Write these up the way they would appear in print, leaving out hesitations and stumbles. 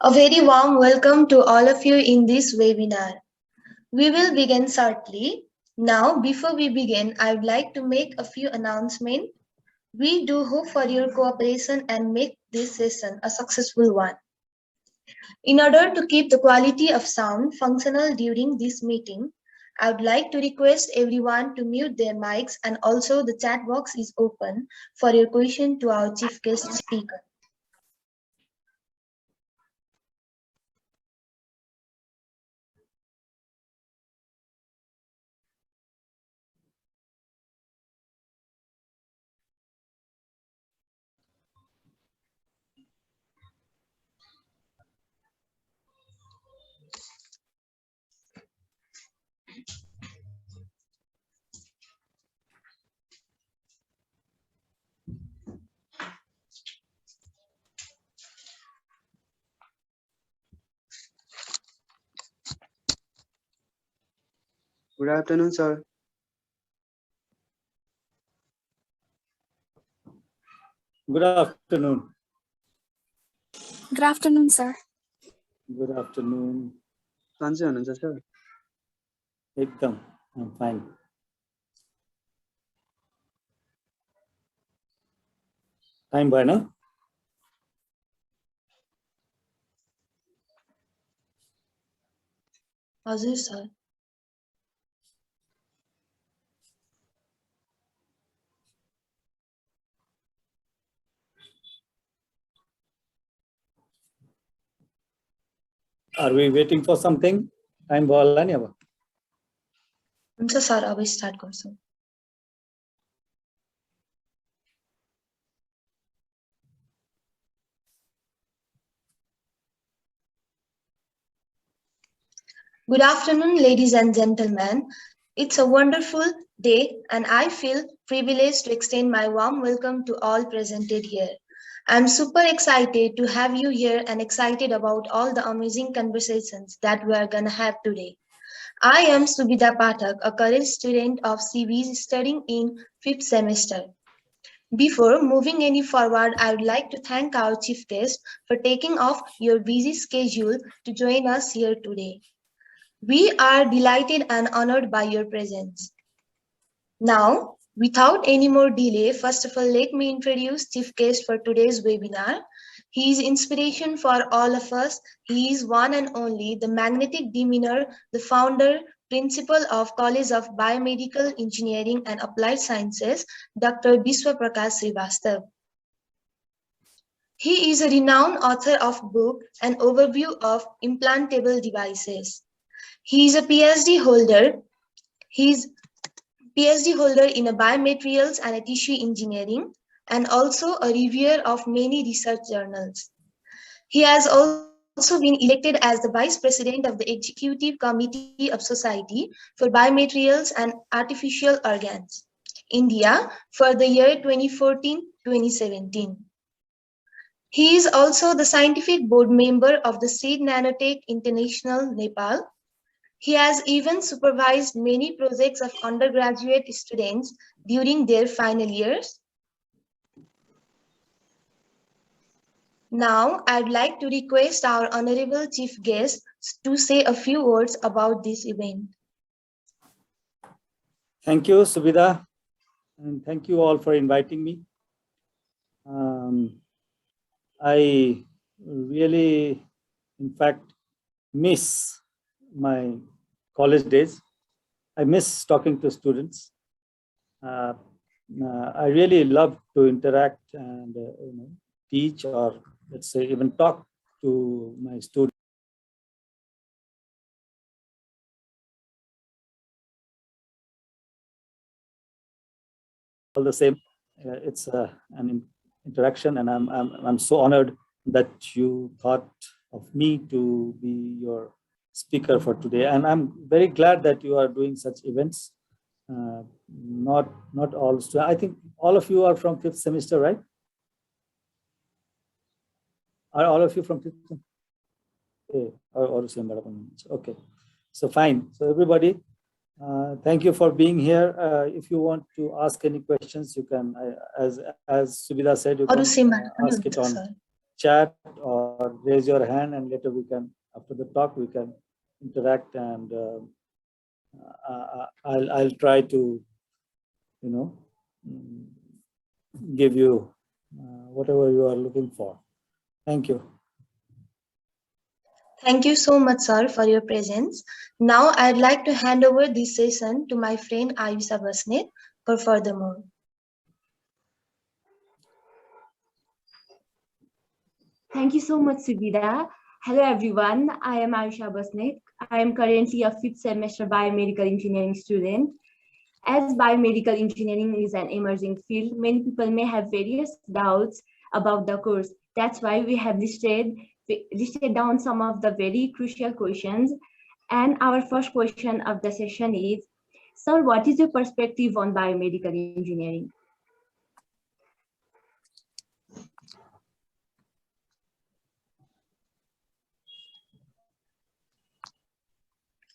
A very warm welcome to all of you in this webinar. We will begin shortly. Now, before we begin, I would like to make a few announcements. We do hope for your cooperation and make this session a successful one. In order to keep the quality of sound functional during this meeting, I would like to request everyone to mute their mics, and also the chat box is open for your question to our chief guest speaker. Good afternoon, sir. Good afternoon. Good afternoon, sir. Good afternoon. सन्चै हुनुहुन्छ sir? एकदम, I'm fine. Time भएन? हजुर sir. Are we waiting for something? Time भयो होला नि अब. हुन्छ सर, अब स्टार्ट गर्छौं. Good afternoon, ladies and gentlemen. It's a wonderful day, and I feel privileged to extend my warm welcome to all presented here. I'm super excited to have you here and excited about all the amazing conversations that we are going to have today. I am Subhida Pathak, a current student of CBEAS studying in 5th semester. Before moving any forward, I would like to thank our chief guest for taking off your busy schedule to join us here today. We are delighted and honored by your presence. Now, without any more delay, first of all, let me introduce chief guest for today's webinar. He is inspiration for all of us. He is one and only the magnetic demeanor, the founder, principal of College of Biomedical Engineering and Applied Sciences, Dr. Vishwa Prakash Shrivastav. He is a renowned author of book and overview of implantable devices. He is a PhD holder. He is PhD holder in a biomaterials and a tissue engineering, and also a reviewer of many research journals. He has also been elected as the Vice President of the Executive Committee of Society for Biomaterials and Artificial Organs, India, for the year 2014-2017. He is also the scientific board member of the Seed Nanotech International, Nepal. He has even supervised many projects of undergraduate students during their final years. Now, I'd like to request our honorable chief guest to say a few words about this event. Thank you, Subhida, and thank you all for inviting me. I really, in fact, miss my college days. I miss talking to students. I really love to interact and teach, or let's say even talk to my students. All the same, it's an interaction, and I'm so honored that you thought of me to be your speaker for today, and I'm very glad that you are doing such events. Not all students. I think all of you are from 5th semester, right? Are all of you from 5th semester? Okay, so fine. So everybody, thank you for being here. If you want to ask any questions, you can, as Subhida said, you can ask it on chat or raise your hand, and later we can, after the talk, we can interact, and I'll try to, give you whatever you are looking for. Thank you. Thank you so much, sir, for your presence. Now, I'd like to hand over this session to my friend Ayusha Basnet for furthermore. Thank you so much, Sugida. Hello, everyone. I am Ayusha Basnet. I am currently a 5th semester biomedical engineering student. As biomedical engineering is an emerging field, many people may have various doubts about the course. That's why we have listed down some of the very crucial questions. And our first question of the session is, sir, what is your perspective on biomedical engineering?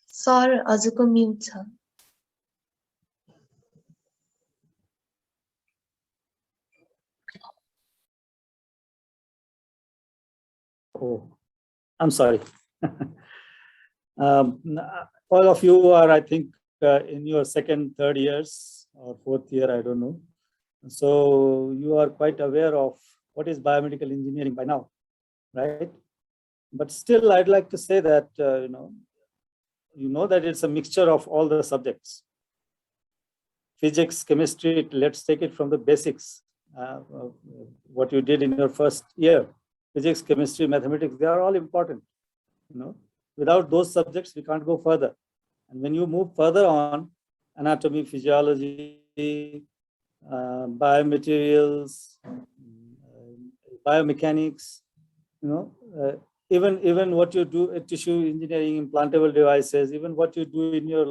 Sir, ajuko mute छ. Oh, I'm sorry. All of you are, I think, in your second, third years or fourth year, I don't know. So you are quite aware of what is biomedical engineering by now, right? But still, I'd like to say that, you know that it's a mixture of all the subjects. Physics, chemistry, let's take it from the basics. What you did in your first year. Physics, chemistry, mathematics, they are all important. Without those subjects, we can't go further. And when you move further on, anatomy, physiology, biomaterials, biomechanics, even what you do at tissue engineering, implantable devices, even what you do in your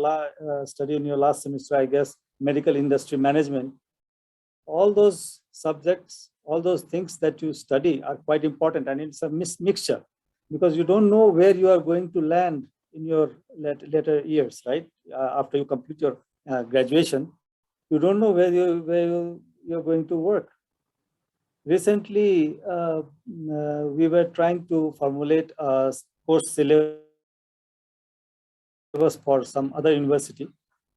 study in your last semester, I guess, medical industry management, all those subjects, all those things that you study are quite important, and it's a mixture because you don't know where you are going to land in your later years, right? After you complete your graduation, you don't know where you're going to work. Recently, we were trying to formulate a course syllabus for some other university,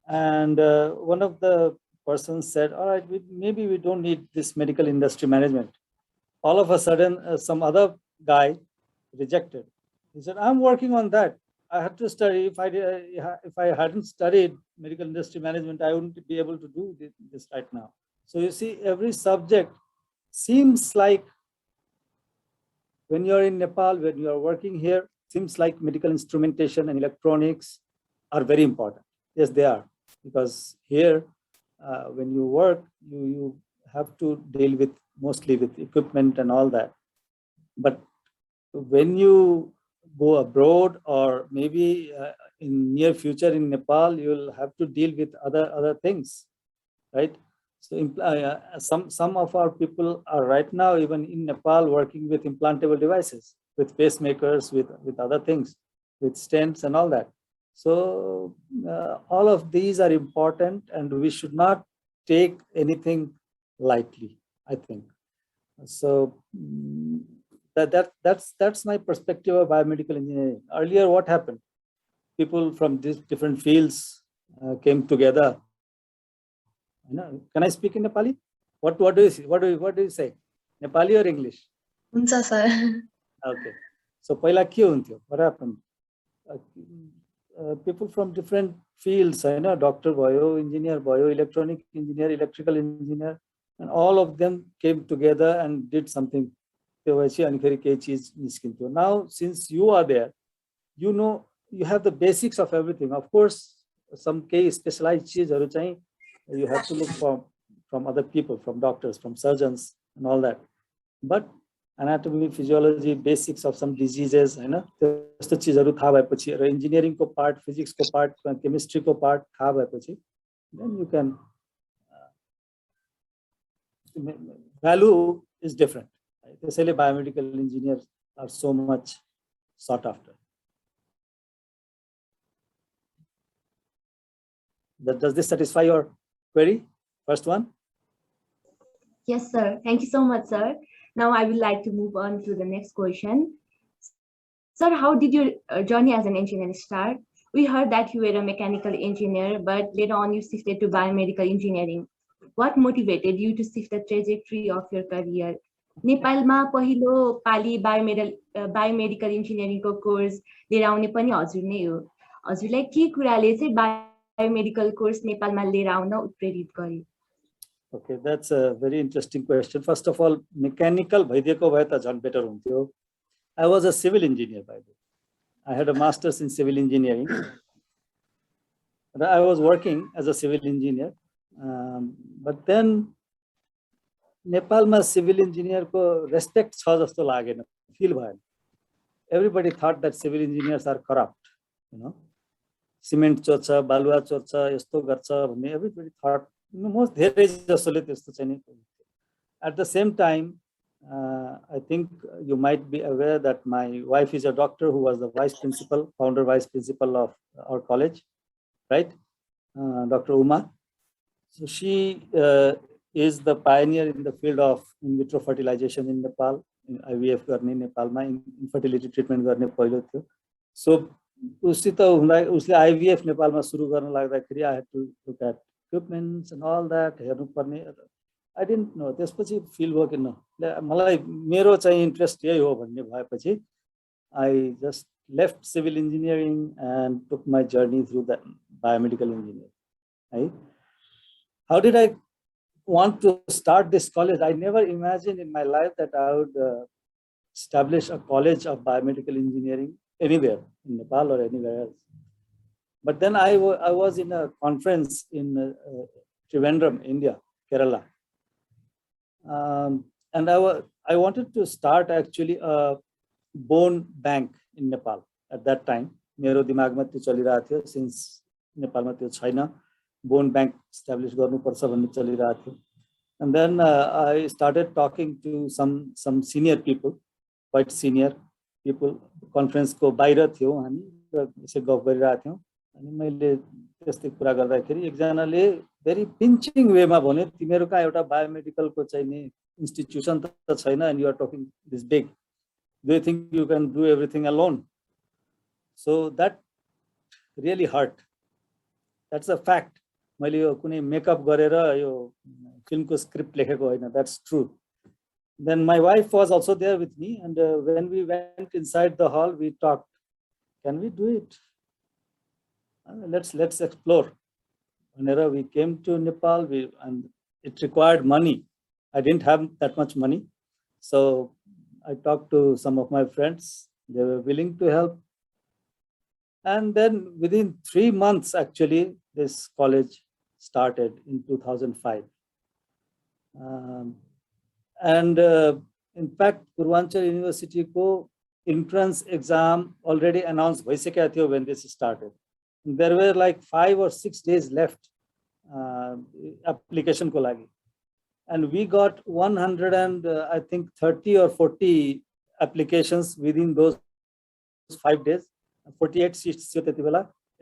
and one of the persons said, all right, maybe we don't need this medical industry management. All of a sudden, some other guy rejected. He said, I'm working on that. I had to study. If I hadn't studied medical industry management, I wouldn't be able to do this right now. So you see, every subject seems like, when you're in Nepal, when you're working here, seems like medical instrumentation and electronics are very important. Yes, they are, because here, when you work, you have to deal with mostly with equipment and all that. But when you go abroad, or maybe in near future in Nepal, you'll have to deal with other things, right? So some of our people are right now even in Nepal working with implantable devices, with pacemakers, with other things, with stents and all that. So all of these are important, and we should not take anything lightly, I think. So that's my perspective of biomedical engineering. Earlier, what happened? People from these different fields came together. Can I speak in Nepali? What do you say? Nepali or English? हुन्छ sir. Okay. So पहिला के हुन्थ्यो? What happened? People from different fields, doctor भयो, engineer भयो, electronic engineer, electrical engineer, and all of them came together and did something. Now, since you are there, you have the basics of everything. Of course, some case specialized cheezharu chahi you have to look from other people, from doctors, from surgeons, and all that. But anatomy, physiology, basics of some diseases, त्यस्तो चीजहरु थाहा भएपछि र engineering को part, physics को part, chemistry को part थाहा भएपछि, then you can value is different. त्यसैले biomedical engineers are so much sought after. Does this satisfy your query? First one? Yes, sir. Thank you so much, sir. Now I would like to move on to the next question. Sir, how did your journey as an engineer start? We heard that you were a mechanical engineer, but later on you shifted to biomedical engineering. What motivated you to shift the trajectory of your career? नेपालमा पहिलो पाली biomedical इन्जिनियरिङको course लिएर आउने पनि हजुर नै हो। हजुरलाई के कुराले चाहिँ बायोमेडिकल कोर्स नेपालमा लिएर आउन उत्प्रेरित गर्यो? Okay, that's a very interesting question. First of all, mechanical bhaideko bhaye ta jhan better huन्थ्यो. I was a civil engineer by the way. I had a master's in civil engineering. I was working as a civil engineer, but then Nepal civil engineer ko respect छ जस्तो लागेन, feel भएन. Everybody thought that civil engineers are corrupt, you know. Cement चोर्छ, बालुवा चोर्छ, यस्तो गर्छ भन्ने everybody thought. Most धेरै जसोले त्यस्तो चाहिँ नि. At the same time, I think you might be aware that my wife is a doctor who was the vice principal, founder vice principal of our college, right? Dr. Uma. So she is the pioneer in the field of in vitro fertilization in Nepal, in IVF गर्ने नेपालमा infertility treatment गर्ने पहिलो थियो. So उसित हुँदा उसले IVF नेपालमा सुरु गर्न लाग्दाखेरि I had to look at equipments and all that हेर्नु पर्ने. I didn't know. त्यसपछि feel भयो कि न मलाई मेरो चाहिँ interest यही हो भन्ने भएपछि I just left civil engineering and took my journey through the biomedical engineering. Right? How did I want to start this college? I never imagined in my life that I would establish a college of biomedical engineering anywhere in Nepal or anywhere else. But then I was in a conference in Trivandrum, India, Kerala. And I wanted to start actually a bone bank in Nepal at that time. मेरो दिमागमा त्यो चलिरहेको थियो since नेपालमा त्यो छैन. Bone bank established गर्नुपर्छ भन्ने चलिरहेको थियो. And then I started talking to some senior people, quite senior people. Conference को बाहिर थियो हामी यसै गफ गरिरहेका थियौं अनि मैले त्यस्तै कुरा गर्दाखेरि एकजनाले very pinching way मा भन्यो तिमीहरु कहाँ एउटा बायोमेडिकल को चाहिँ नि institution त छैन and you are talking this big. Do you think you can do everything alone? So that really hurt. That's a fact. मैले यो कुनै मेकअप गरेर यो फिल्मको स्क्रिप्ट लेखेको हैन. That's true. Then my wife was also there with me, and when we went inside the hall, we talked. Can we do it? Let's explore. Whenever we came to Nepal, and it required money. I didn't have that much money, so I talked to some of my friends. They were willing to help. And then within 3 months, actually, this college started in 2005. And in fact, Purvanchal University ko entrance exam already announced bhaisakeko थियो when this started. There were like 5 or 6 days left application ko lagi. And we got 100 and I think 30 or 40 applications within those 5 days. 48 seats,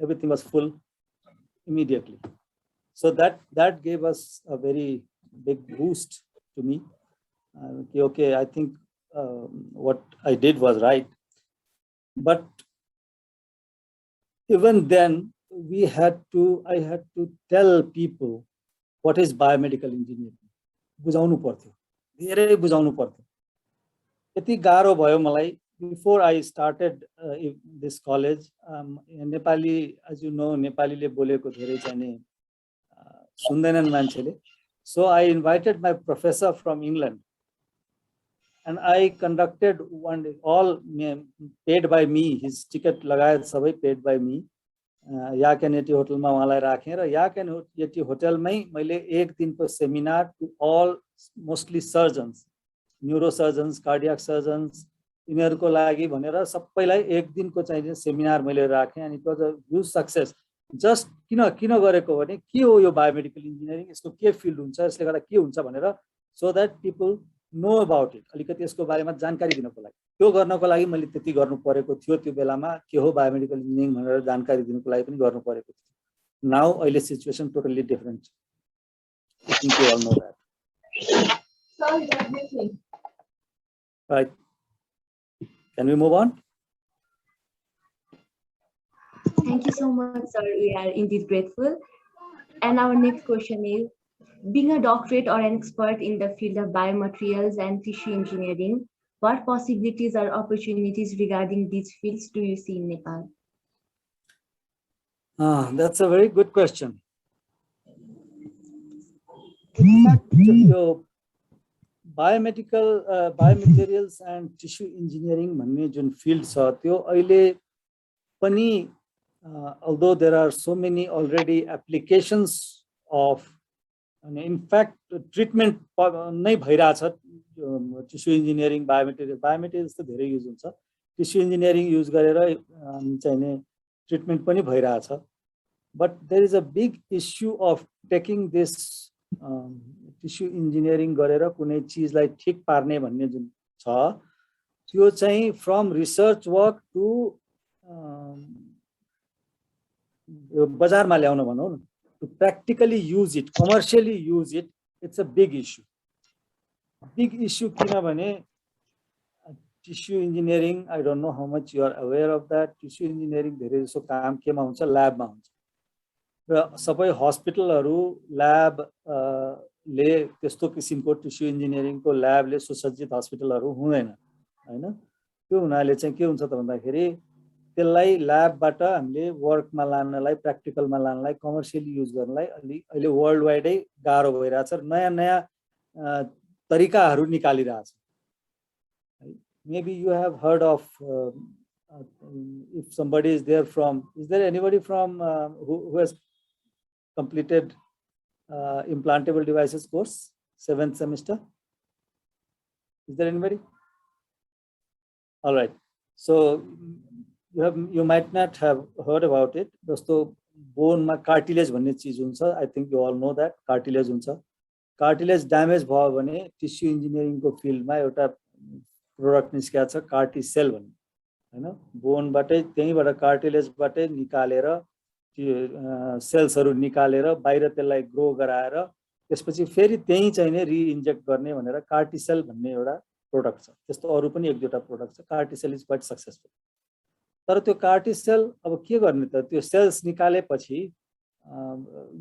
everything was full immediately. So that gave us a very big boost to me. Okay, I think what I did was right. But even then, I had to tell people what is biomedical engineering. बुझाउनु पर्थ्यो, धेरै बुझाउनु पर्थ्यो. यति गाह्रो भयो मलाई. Before I started this college, Nepali, as you know, Nepalile boleko धेरै चाहिँ सुन्दैनन् मान्छेले. So I invited my professor from England, and I conducted all paid by me. His ticket लगायत सबै paid by me. Yak and यति होटलमा उहाँलाई राखेँ र याक एन्ड यति होटलमै मैले एक दिनको seminar to all mostly surgeons, neuro surgeons, cardiac surgeons, यिनीहरुको लागि भनेर सबैलाई एक दिनको चाहिँ सेमिनार मैले राखेँ. अनि it was a huge success. Just किन गरेको भने के हो यो बायोमेडिकल इन्जिनियरिङ, यसको के फिल्ड हुन्छ, यसले गर्दा के हुन्छ भनेर, so that people know about it. अलिकति यसको बारेमा जानकारी दिनको लागि, त्यो गर्नको लागि मैले त्यति गर्नु परेको थियो. त्यो बेलामा के हो बायोमेडिकल इन्जिनियरिङ भनेर जानकारी दिनको लागि पनि गर्नु परेको थियो. नाउ अहिले situation totally different. I think you all know that. Right. Can we move on? Thank you so much, sir. We are indeed grateful. And our next question is, being a doctorate or an expert in the field of biomaterials and tissue engineering, what possibilities or opportunities regarding these fields do you see in Nepal? That's a very good question. In fact, your biomaterials and tissue engineering भन्ने जुन field छ त्यो अहिले पनि although there are so many already applications of in fact treatment नै भइराछ tissue engineering biomaterials त धेरै use हुन्छ tissue engineering युज गरेर चाहिने treatment पनि भइराछ but there is a big issue of taking this tissue engineering गरेर कुनै चीजलाई ठीक पार्ने भन्ने जुन छ त्यो चाहिँ from research work to बजारमा ल्याउन भनौं न to practically use it, commercially use it, it's a big issue. Big issue किनभने tissue engineering, I don't know how much you are aware of that. Tissue engineering धेरै जसो काम केमा हुन्छ ल्याबमा हुन्छ र सबै हस्पिटलहरु ल्याब ले त्यस्तो किसिमको टिस्यु इन्जिनियरिङ को ल्याबले सुसज्जित हस्पिटलहरु हुँदैन हैन त्यो हुनाले चाहिँ के हुन्छ त भन्दाखेरि त्यसलाई ल्याबबाट हामीले वर्कमा लानलाई प्र्याक्टिकलमा लानलाई कमर्शियली युज गर्नलाई अहिले वर्ल्ड वाइडै गाह्रो भइराछ र नयाँ नयाँ तरिकाहरु निकालिरहेछ maybe you have heard of if somebody is there from is there anybody from who has completed implantable devices course 7th semester? Is there anybody? All right, so you might not have heard about it. Dosto bone ma cartilage भन्ने चीज हुन्छ. I think you all know that cartilage हुन्छ. Cartilage damage भयो भने tissue engineering को field मा एउटा product निस्केको छ कार्टिसेल भन्ने हैन बोनबाटै त्यहीबाट कार्टिलेजबाटै निकालेर सेल्सहरु निकालेर बाहिर त्यसलाई ग्रो गराएर त्यसपछि फेरि त्यही चाहिँ नि रिइन्जेक्ट गर्ने भनेर कार्टिसेल भन्ने एउटा प्रोडक्ट छ त्यस्तो अरु पनि एक दुईटा प्रोडक्ट छ कार्टिसेल इज क्वाइट सक्सेसफुल तर त्यो कार्टिसेल अब के गर्ने त त्यो सेल्स निकालेपछि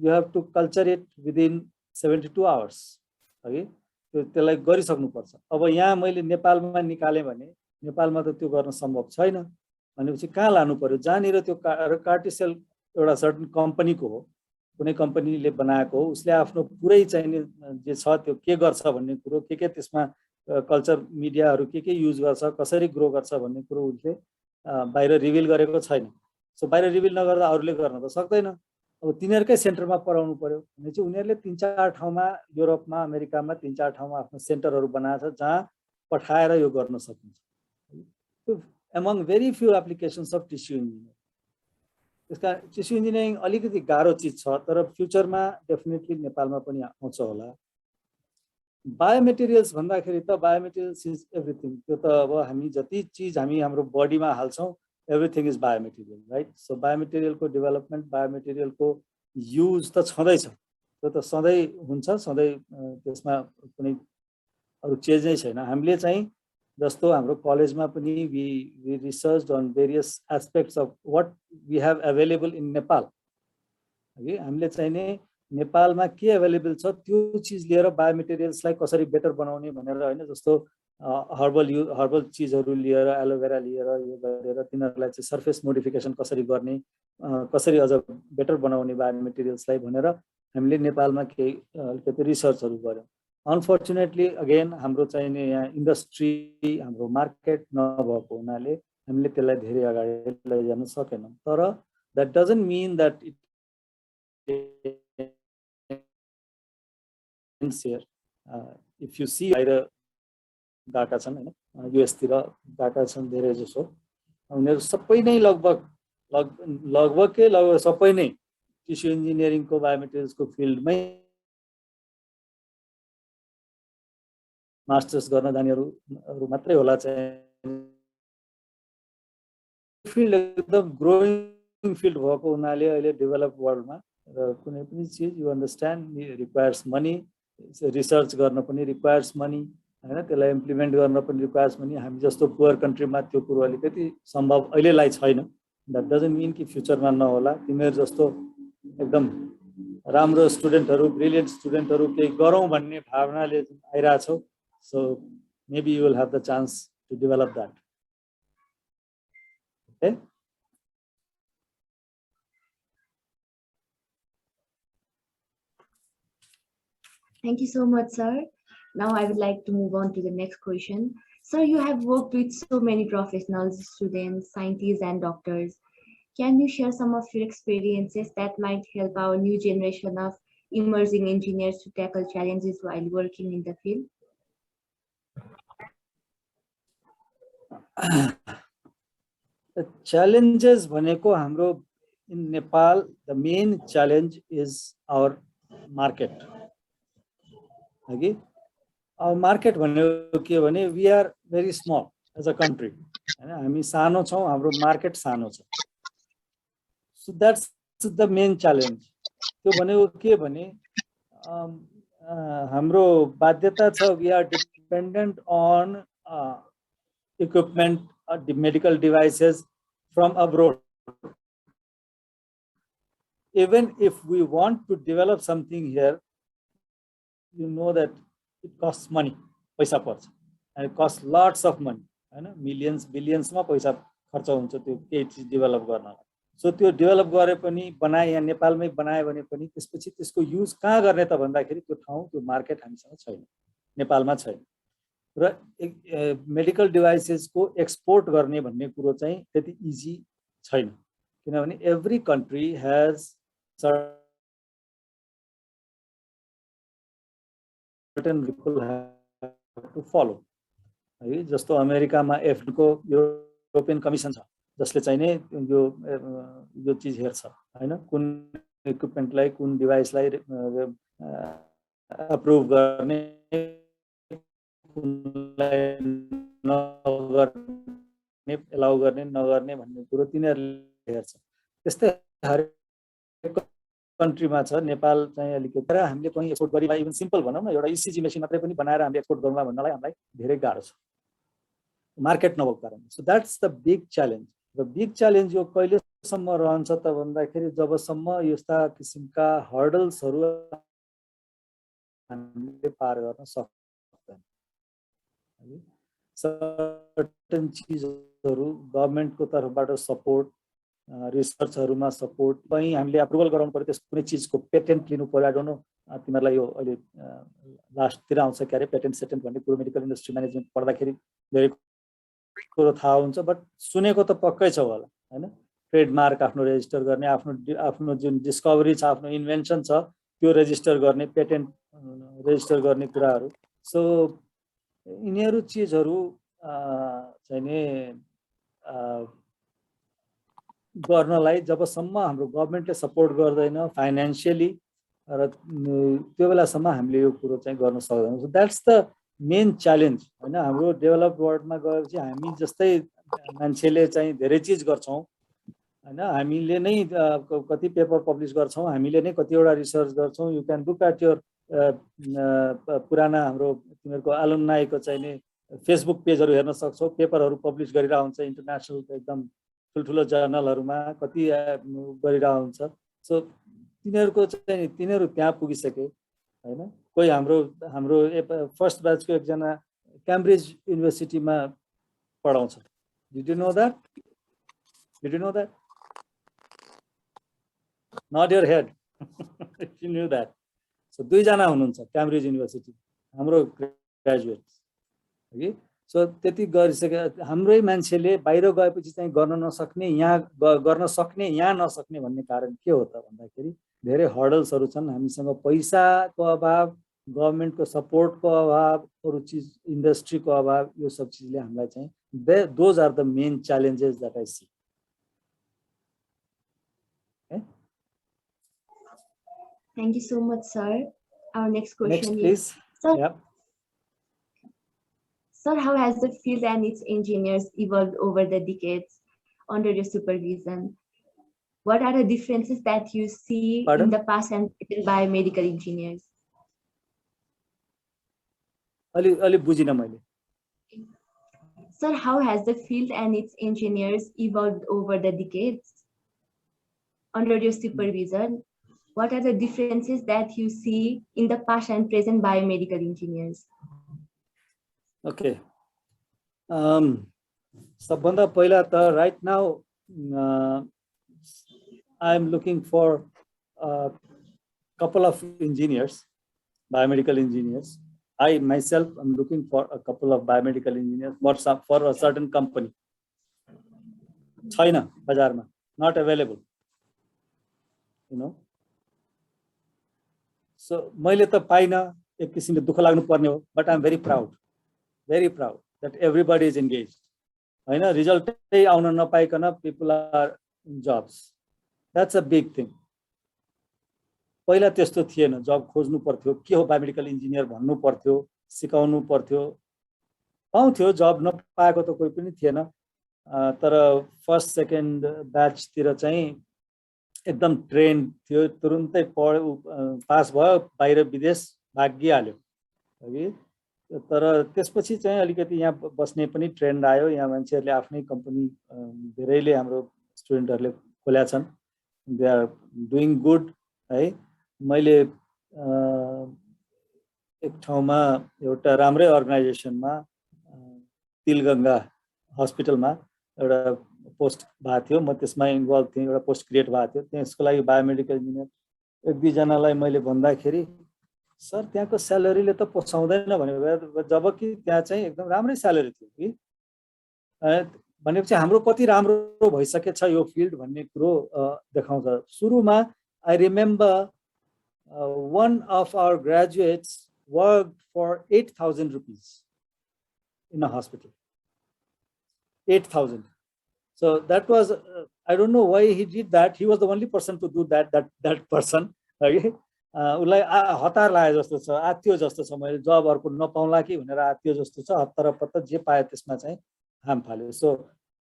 you have to culture it within 72 hours है त्यसलाई गरिसक्नु पर्छ अब यहाँ मैले नेपालमा निकाले भने नेपालमा त त्यो गर्न सम्भव छैन भनेपछि कहाँ लानु पर्यो जहाँनिर त्यो कार्टिसेल एउटा सर्टेन कम्पनीको हो कुनै कम्पनीले बनाएको हो उसले आफ्नो पुरै चाहिँ जे छ त्यो के गर्छ भन्ने कुरो के त्यसमा कल्चर मिडियाहरु के युज गर्छ कसरी ग्रो गर्छ भन्ने कुरो उसले बाहिर रिभिल गरेको छैन सो बाहिर रिभिल नगर्दा अरूले गर्न त सक्दैन अब तिनीहरुकै सेन्टरमा पढाउनु पर्यो भने चाहिँ उनीहरुले 3-4 ठाउँमा युरोपमा अमेरिकामा 3-4 ठाउँमा आफ्नो सेन्टरहरु बनाएको छ जहाँ पठाएर यो गर्न सकिन्छ among very few applications of tissue engineering त्यसका टिस्यु इन्जिनियरिङ अलिकति गाह्रो चीज छ तर फ्युचरमा डेफिनेटली नेपालमा पनि आउँछ होला बायोमेटेरियल्स भन्दाखेरि त बायोमेटेरियल्स इज एभ्रीथिङ त्यो त अब हामी जति चीज हामी हाम्रो बडीमा हाल्छौं everything is biomaterial right so बायोमेटेरियलको डेभलपमेन्ट बायोमेटेरियलको युज त छँदैछ त्यो त सधैं हुन्छ सधैं त्यसमा कुनै अरु चेन्ज नै छैन हामीले चाहिँ जस्तो हाम्रो कलेजमा पनि we researched on various aspects of what we have available in Nepal है हामीले चाहिँ नि नेपालमा के अवेलेबल छ त्यो चीज लिएर बायोमेटेरियल्सलाई कसरी बेटर बनाउने भनेर हैन जस्तो हर्बल चीजहरु लिएर एलोभेरा लिएर यो गरेर तिनीहरुलाई चाहिँ सरफेस मोडिफिकेसन कसरी गर्ने कसरी अझ बेटर बनाउने बायोमेटेरियल्सलाई भनेर हामीले नेपालमा केही अलिकति रिसर्चहरु गर्यौं अनफर्चुनेटली अगेन हाम्रो चाहिँ नि यहाँ इन्डस्ट्री हाम्रो मार्केट नभएको हुनाले हामीले त्यसलाई धेरै अगाडि लैजान सकेनौं तर that doesn't mean that it ends here if you see बाहिर गएका छन् हैन युएस तिर गएका छन् धेरै जसो उनीहरु सबै नै लगभग सबै नै टिस्यु इन्जिनियरिङ को बायोमेटेरियल्स को फिल्डमै मास्टर्स गर्न जानेहरु मात्रै होला चाहिँ फिल्ड एकदम ग्रोइङ फिल्ड भएको हुनाले अहिले डेभलप वर्ल्डमा र कुनै पनि चीज you understand requires money research गर्न पनि रिक्वायर्स मनी हैन त्यसलाई इम्प्लिमेन्ट गर्न पनि रिक्वायर्स पनि हामी जस्तो पुअर कन्ट्रीमा त्यो कुरो अलिकति सम्भव अहिलेलाई छैन द्याट डजन्ट मिन कि फ्युचरमा नहोला तिमीहरू जस्तो एकदम राम्रो स्टुडेन्टहरू ब्रिलियन्ट स्टुडेन्टहरू केही गरौँ भन्ने भावनाले आइरहेछौ so maybe you will have the chance to develop that okay Thank you so much, sir. Now I would like to move on to the next question. Sir, you have worked with so many professionals, students, scientists, and doctors. Can you share some of your experiences that might help our new generation of emerging engineers to tackle challenges while working in the field? The challenges भनेको हाम्रो in Nepal, the main challenge is our market. Okay? Our market भनेको के भने we are very small as a country. हामी सानो छौं हाम्रो market सानो छ. So that's the main challenge. त्यो भनेको के भने हाम्रो बाध्यता छ we are dependent on equipment the medical devices from abroad. Even if we want to develop something here, you know that it costs money, paisa parcha, and it costs lots of money, millions, billions ma paisa kharcha huncha त्यो केही चीज develop गर्नलाई. So त्यो develop गरे पनि बनाए यहाँ नेपालमै बनाए भने पनि त्यसपछि त्यसको युज कहाँ गर्ने त भन्दाखेरि त्यो ठाउँ त्यो मार्केट हामीसँग छैन, नेपालमा छैन. र मेडिकल डिभाइसेसको एक्सपोर्ट गर्ने भन्ने कुरो चाहिँ त्यति इजी छैन किनभने every country has certain people have to follow है. जस्तो अमेरिकामा एफडी को युरोपियन कमिसन छ जसले चाहिँ नै यो चीज हेर्छ हैन, कुन इक्विपमेन्टलाई कुन डिभाइसलाई अप्रुभ गर्ने एलाउ गर्ने नगर्ने भन्ने कुरो तिनीहरूले हेर्छ. त्यस्तै हरेक कन्ट्रीमा छ. नेपाल चाहिँ अलिकति हामीले पनि एक्सपोर्ट गरिला इभन सिम्पल भनौँ न एउटा इसिजी मेसिन मात्रै पनि बनाएर हामीले एक्सपोर्ट गरौँला भन्नलाई हामीलाई धेरै गाह्रो छ मार्केट नभएको कारणले. So that's the big challenge. र बिग च्यालेन्ज यो कहिलेसम्म रहन्छ त भन्दाखेरि जबसम्म यस्ता किसिमका हर्डल्सहरू हामीले पार गर्न सक्दैन. सर्टेन चीजहरू गभर्नमेन्टको तर्फबाट सपोर्ट, रिसर्चहरुमा सपोर्ट पनि हामीले अप्रुभल गराउनु पर्यो. त्यस कुनै चीजको पेटेन्ट लिनु पर्यो. आई डोन्ट नो तिमीहरूलाई यो अहिले लास्टतिर आउँछ क्यारे पेटेन्ट सेटेन्ट भन्ने कुरो मेडिकल इन्डस्ट्री म्यानेजमेन्ट पढ्दाखेरि धेरै कुरो थाहा हुन्छ बट सुनेको त पक्कै छ होला हैन. ट्रेडमार्क आफ्नो रेजिस्टर गर्ने, आफ्नो जुन डिस्कभरी छ, आफ्नो इन्भेन्सन छ त्यो रेजिस्टर गर्ने, पेटेन्ट रेजिस्टर गर्ने कुराहरू. सो यिनीहरू चीजहरू चाहिँ नि गर्नलाई जबसम्म हाम्रो गभर्नमेन्टले सपोर्ट गर्दैन फाइनान्शियली र त्यो बेलासम्म हामीले यो कुरो चाहिँ गर्न सक्दैनौँ. So that's the main challenge हैन. हाम्रो डेभलप वर्ल्डमा गएपछि हामी जस्तै मान्छेले चाहिँ धेरै चीज गर्छौं हैन. हामीले नै कति पेपर पब्लिश गर्छौं, हामीले नै कतिवटा रिसर्च गर्छौं. You can look at your पुराना हाम्रो तिमीहरूको एलुमनाईको चाहिँ नि फेसबुक पेजहरू हेर्न सक्छौ. पेपरहरू पब्लिश गरिरहेको हुन्छ इन्टरनेसनल एकदम ठुल्ठुलो जर्नलहरूमा कति गरिरहेको हुन्छ. सो तिनीहरूको चाहिँ तिनीहरू त्यहाँ पुगिसके हैन. कोही हाम्रो फर्स्ट ब्याचको एकजना क्याम्ब्रिज युनिभर्सिटीमा पढाउँछ. Did you know that? Did you know that? Not your head. You knew that. So दुईजना हुनुहुन्छ क्याम्ब्रिज युनिभर्सिटी हाम्रो ग्रेजुएट है. सो त्यति गरिसके हाम्रै मान्छेले बाहिर गएपछि चाहिँ गर्न नसक्ने, यहाँ गर्न सक्ने, यहाँ नसक्ने भन्ने कारण के हो त भन्दाखेरि धेरै हर्डल्सहरू छन्. हामीसँग पैसाको अभाव, गभर्नमेन्टको सपोर्टको अभाव, अरू चिज इन्डस्ट्रीको अभाव, यो सब चिजले हामीलाई चाहिँ those are the main challenges that I see. Thank you so much, sir. Our next question is, sir, yep. Sir, how has the field and its engineers evolved over the decades under your supervision? What are the differences that you see in the past and present biomedical engineers? अलि बुझिन मैले. Sir, how has the field and its engineers evolved over the decades? Under your supervision, what are the differences that you see in the past and present biomedical engineers? Okay. सबभन्दा पहिला त right now I am looking for a couple of engineers, biomedical engineers. I myself am looking for a couple of biomedical engineers for a certain company. China, bazaरमा, not available. You know. So मैले त पाइन, एक किसिमले दुःख लाग्नु पर्ने हो, but I am very proud that everybody is engaged. हैन, रिजल्टै आउन नपाइकन people are in jobs. That's a big thing. पहिला त्यस्तो थिएन, जब खोज्नु पर्थ्यो, के हो बायोमेडिकल इन्जिनियर भन्नु पर्थ्यो, सिकाउनु पर्थ्यो, पाउँथ्यो, जब नपाएको त कोही पनि थिएन. तर फर्स्ट सेकेन्ड ब्याच तिर चाहिँ एकदम ट्रेन थियो, तुरुन्तै पास भयो, बाहिर विदेश भागिहाल्यो है. तर त्यसपछि चाहिँ अलिकति यहाँ बस्ने पनि ट्रेन्ड आयो. यहाँ मान्छेहरूले आफ्नै कम्पनी धेरैले हाम्रो स्टुडेन्टहरूले खोलेका छन्. दे आर डुइङ गुड है. मैले एक ठाउँमा एउटा राम्रै अर्गनाइजेसनमा तिलगङ्गा हस्पिटलमा एउटा पोस्ट भएको थियो, म त्यसमा इन्भल्भ थिएँ. एउटा पोस्ट क्रिएट भएको थियो, त्यसको लागि बायोमेडिकल इन्जिनियर एक दुईजनालाई मैले भन्दाखेरि सर त्यहाँको स्यालेरीले त पोसाउँदैन भने, जबकि त्यहाँ चाहिँ एकदम राम्रै स्यालेरी थियो कि. भनेपछि हाम्रो कति राम्रो भइसकेछ यो फिल्ड भन्ने कुरो देखाउँछ. सुरुमा I remember one of our graduates worked for 8,000 rupees in a hospital. 8,000. So that was, I don't know why he did that. He was the only person to do that person. Okay. उसलाई हतार लागे जस्तो छ, आत्यो जस्तो छ, मैले जब अर्को नपाउला कि भनेर आत्यो जस्तो छ. हतारपत्ता जे पाए त्यसमा चाहिँ हाम फाल्यो. सो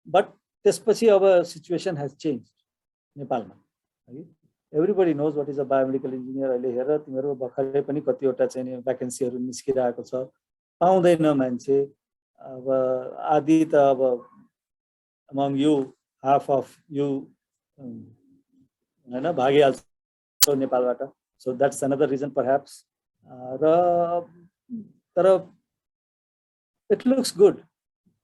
बट त्यसपछि अब सिचुएसन हैज चेन्ज्ड नेपालमा. Everybody knows what is a biomedical engineer. अहिले हेर तिमीहरू भर्खरै पनि कतिवटा चाहिँ भ्याकेन्सीहरू निस्किरहेको छ, पाउँदैन मान्छे. अब आदि त अब among you, half of you हैन भागिहाल्छ नेपालबाट. So that's another reason perhaps. तर it looks good.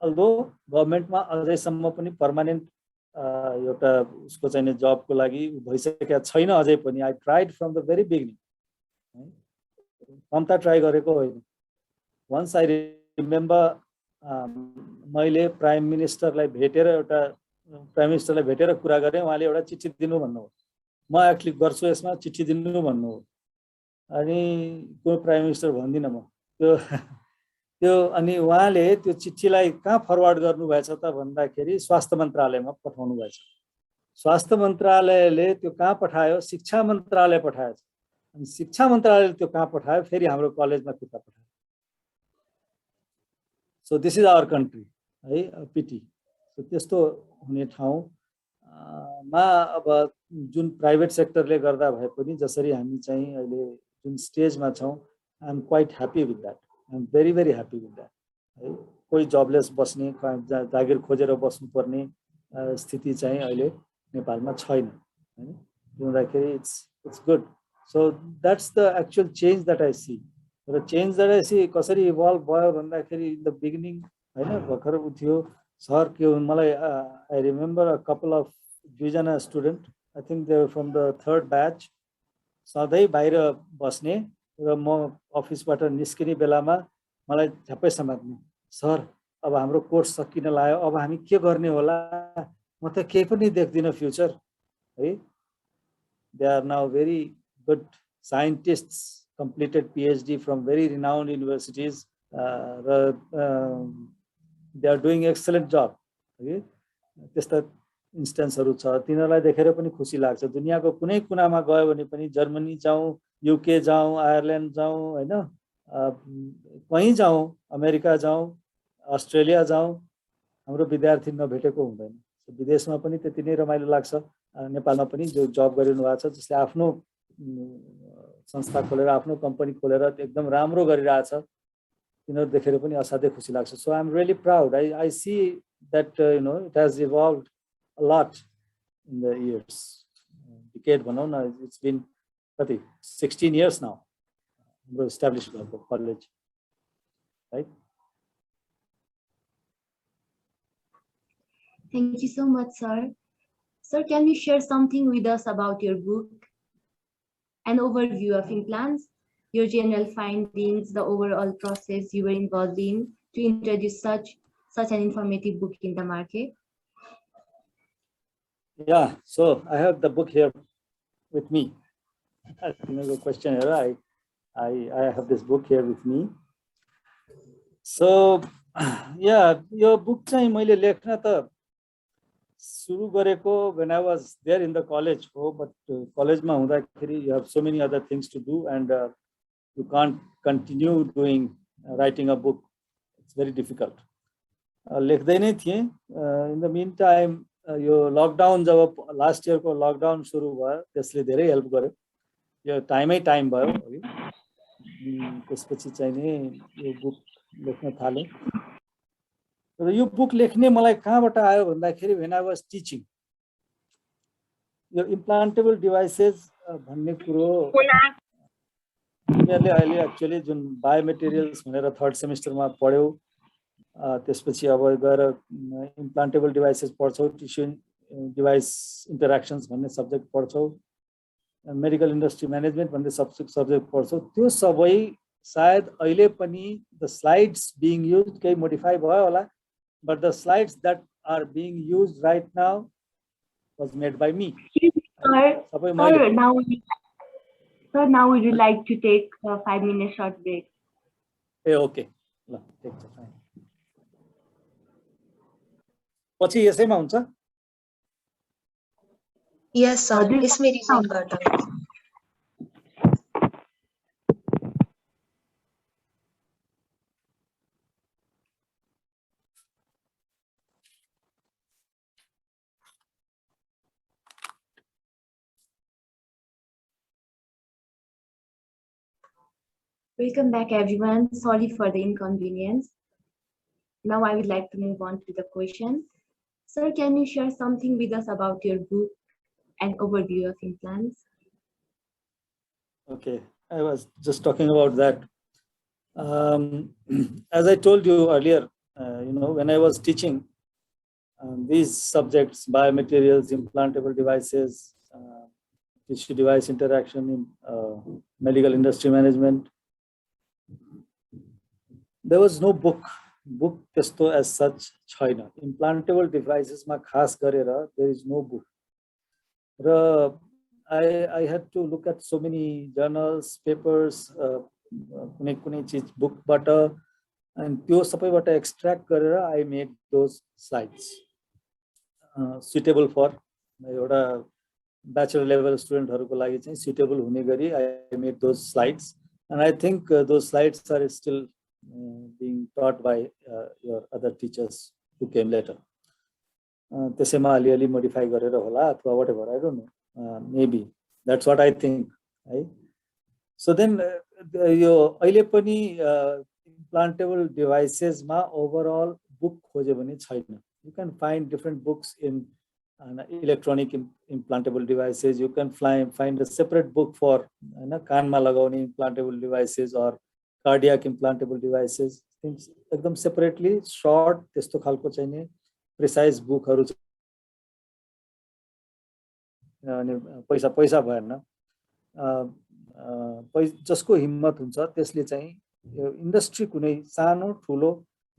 Although गभर्नमेन्टमा अझैसम्म पनि पर्मानेन्ट एउटा उसको चाहिँ जबको लागि भइसकेको छैन अझै पनि. I tried from the very beginning. कम्ता ट्राई गरेको होइन. वन्स आई रिमेम्बर मैले प्राइम मिनिस्टरलाई भेटेर कुरा गरेँ. उहाँले एउटा चिठी दिनु भन्नुभयो. म एक्चुअली गर्छु यसमा, चिठी दिनु भन्नुभयो. अनि को प्राइम मिनिस्टर भन्दिनँ म. त्यो अनि उहाँले त्यो चिठीलाई कहाँ फरवर्ड गर्नुभएछ त भन्दाखेरि स्वास्थ्य मन्त्रालयमा पठाउनु भएछ. स्वास्थ्य मन्त्रालयले त्यो कहाँ पठायो? शिक्षा मन्त्रालय पठाएछ. अनि शिक्षा मन्त्रालयले त्यो कहाँ पठायो? फेरि हाम्रो कलेजमा फिर्ता पठायो. So this is our country है, पिटी. सो त्यस्तो हुने ठाउँमा अब जुन प्राइभेट सेक्टरले गर्दा भए पनि जसरी हामी चाहिँ अहिले जुन स्टेजमा छौँ, I am quite happy with that. I am very, very happy with that. कोही जबलेस बस्ने, जागिर खोजेर बस्नुपर्ने स्थिति चाहिँ अहिले नेपालमा छैन हैन. भन्दाखेरि it's good. So that's the actual change that I see. The change that I see कसरी इभल्भ भयो भन्दाखेरि in the beginning हैन भर्खर उठ्यो सर के मलाई I remember a couple of दुईजना student, I think they were from the third batch, सधैँ बाहिर बस्ने र म अफिसबाट निस्किने बेलामा मलाई झ्याप्पै समात्ने. सर अब हाम्रो कोर्स सकिन लाग्यो, अब हामी के गर्ने होला, म त केही पनि देख्दिनँ फ्युचर है. They are now very good scientists, completed PhD from very renowned universities र they are doing excellent job है. त्यस्ता इन्स्टेन्सहरू छ. तिनीहरूलाई देखेर पनि खुसी लाग्छ. दुनियाँको कुनै कुनामा गयो भने पनि, जर्मनी जाउँ, UK जाऊँ, आयरल्यान्ड जाऊँ हैन, कहीँ जाऊँ, अमेरिका जाऊँ, अस्ट्रेलिया जाऊँ, हाम्रो विद्यार्थी नभेटेको हुँदैन. विदेशमा पनि त्यति नै रमाइलो लाग्छ. नेपालमा पनि जो जब गरिरहनु भएको छ, जसले आफ्नो संस्था खोलेर आफ्नो कम्पनी खोलेर एकदम राम्रो गरिरहेछ, तिनीहरु देखेर पनि असाध्यै खुसी लाग्छ. So I'm really proud. I see that it has evolved a lot in the years. Decade भनौं न, it's been 16 years now. हाम्रो established college, right? Thank you so much, sir. Sir, can you share something with us about your book? An overview of implants, your general findings, the overall process you were involved in to introduce such an informative book in the market? Yeah, so I have the book here with me. The question here, I have this book here with me. So, yeah, your book चाहिँ मैले लेख्न त सुरु गरेको when I was there in the college, but college मा हुँदाखेरि you have so many other things to do and you can't continue doing writing a book. It's very difficult. लेख्दै नै थिएँ. In the meantime, यो lockdown जब last year को lockdown सुरु भयो त्यसले धेरै हेल्प गर्यो. यो टाइम भयो. त्यसपछि चाहिँ नि यो बुक लेख्न थालेँ. र यो बुक लेख्ने मलाई कहाँबाट आयो भन्दाखेरि when I was teaching, यो implantable devices भन्ने कुरो तिमीहरूले अहिले एक्चुअली जुन बायोमेटेरियल्स भनेर थर्ड सेमिस्टरमा पढ्यौ, त्यसपछि अब गएर इम्प्लान्टेबल डिभाइसेस पढ्छौ, टिस्यु डिभाइस इन्टरेक्सन्स भन्ने सब्जेक्ट पढ्छौ, मेडिकल इन्डस्ट्री म्यानेजमेन्ट भन्ने सब्जेक्ट पढ्छौ. त्यो सबै सायद अहिले पनि द स्लाइड्स बिङ युज्ड केही मोडिफाई भयो होला, but the slides that are being used right now was made by me. Sir, now would you like to take a 5-minute short break? Hey, okay. Take the time. पछि यसैमा हुन्छ? Yes, sir. यसमै resume गर्दा. Welcome back, everyone. Sorry for the inconvenience. Now I would like to move on to the question. Sir, can you share something with us about your book and overview of implants? Okay, I was just talking about that. As I told you earlier, when I was teaching these subjects, biomaterials, implantable devices, tissue device interaction in medical industry management, there was no book testo as such China. Implantable devices ma khas garera, there is no book. I had to look at so many journals, papers, कुनै चीज bookबाट and त्यो सबैबाट extract गरेर I made those slides suitable for एउटा bachelor level studentहरुको लागि चाहिँ suitable हुने गरी I made those slides, and I think those slides are still being taught by your other teachers who came later. त्यसैमा अलिअलि modify गरेर होला अथवा whatever, I don't know, maybe that's what I think, right? So then यो अहिले पनि implantable devices ma overall book खोज्यो भने छैन. You can find different books in electronic implantable devices. You can find a separate book for कानमा लगाउने implantable devices or cardiac implantable devices. Things एकदम separately short त्यस्तो खालको चाहिने precise bookहरु अनि पैसा भएन. जसको हिम्मत हुन्छ त्यसले चाहिँ यो इन्डस्ट्री कुनै सानो ठुलो